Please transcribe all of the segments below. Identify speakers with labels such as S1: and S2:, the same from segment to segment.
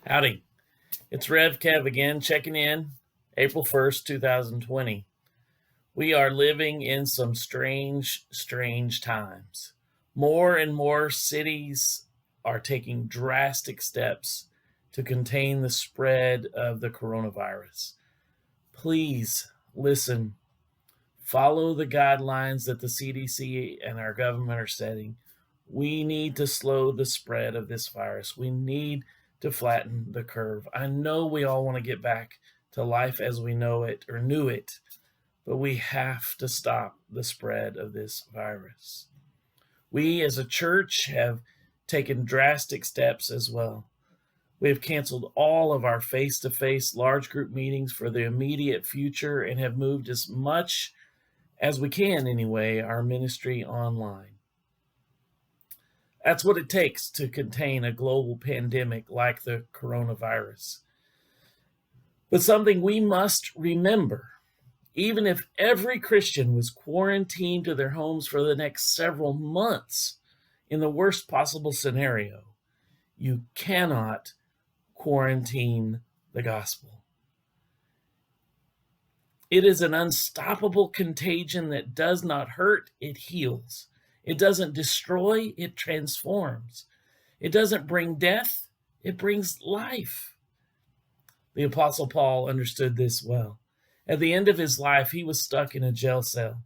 S1: Howdy, it's Rev Kev again, checking in, April 1st, 2020. We are living in some strange times. More and more cities are taking drastic steps to contain the spread of the coronavirus. Please listen, follow the guidelines that the CDC and our government are setting. We need to slow the spread of this virus. We need to flatten the curve. I know we all want to get back to life as we know it or knew it, but we have to stop the spread of this virus. We as a church have taken drastic steps as well. We have canceled all of our face-to-face large group meetings for the immediate future and have moved as much as we can anyway, our ministry online. That's what it takes to contain a global pandemic like the coronavirus. But something we must remember, even if every Christian was quarantined to their homes for the next several months, in the worst possible scenario, you cannot quarantine the gospel. It is an unstoppable contagion that does not hurt, it heals. It doesn't destroy, it transforms. It doesn't bring death, it brings life. The Apostle Paul understood this well. At the end of his life, he was stuck in a jail cell,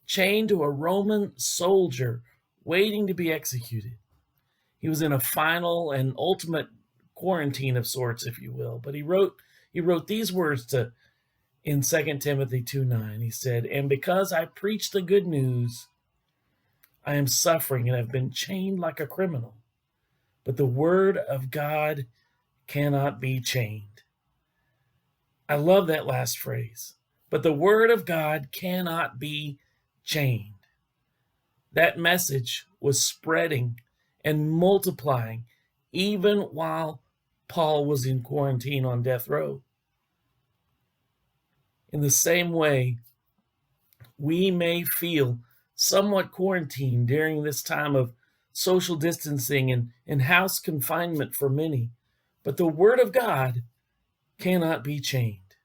S1: chained to a Roman soldier, waiting to be executed. He was in a final and ultimate quarantine of sorts, if you will. But he wrote these words in 2 Timothy 2:9. He said, "And because I preach the good news, I am suffering and have been chained like a criminal. But the word of God cannot be chained." I love that last phrase. But the word of God cannot be chained. That message was spreading and multiplying even while Paul was in quarantine on death row. In the same way, we may feel somewhat quarantined during this time of social distancing and house confinement for many, but the word of God cannot be chained.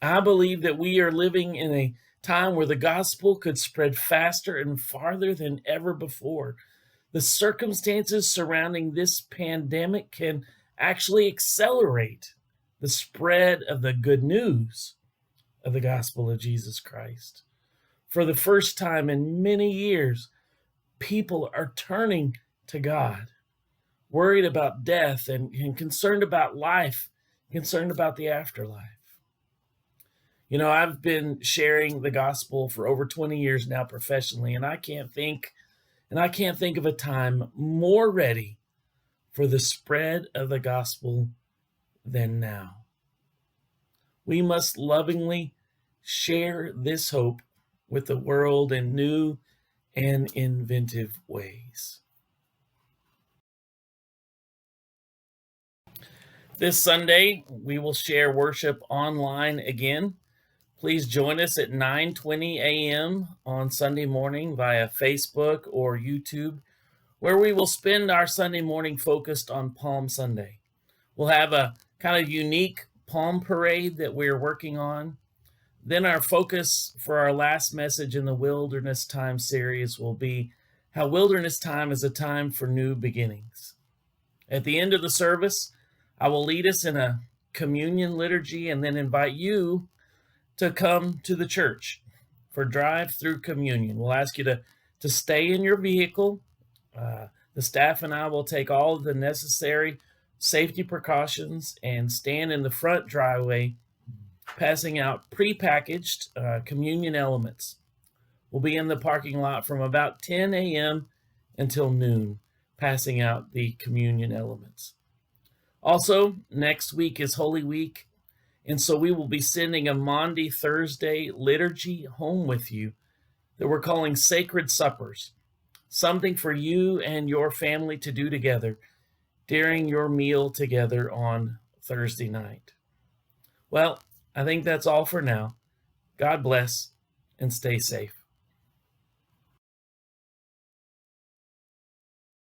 S1: I believe that we are living in a time where the gospel could spread faster and farther than ever before. The circumstances surrounding this pandemic can actually accelerate the spread of the good news of the gospel of Jesus Christ. For the first time in many years, people are turning to God, worried about death and concerned about life, concerned about the afterlife. You know, I've been sharing the gospel for over 20 years now professionally, and I can't think of a time more ready for the spread of the gospel than now. We must lovingly share this hope with the world in new and inventive ways. This Sunday, we will share worship online again. Please join us at 9:20 a.m. on Sunday morning via Facebook or YouTube, where we will spend our Sunday morning focused on Palm Sunday. We'll have a kind of unique palm parade that we're working on. Then our focus for our last message in the Wilderness Time series will be how wilderness time is a time for new beginnings. At the end of the service, I will lead us in a communion liturgy and then invite you to come to the church for drive-through communion. We'll ask you to stay in your vehicle. The staff and I will take all of the necessary safety precautions and stand in the front driveway passing out prepackaged communion elements. We'll be in the parking lot from about 10 a.m. until noon, passing out the communion elements. Also, next week is Holy Week, and so we will be sending a Maundy Thursday liturgy home with you that we're calling Sacred Suppers, something for you and your family to do together during your meal together on Thursday night. Well, I think that's all for now. God bless and stay safe.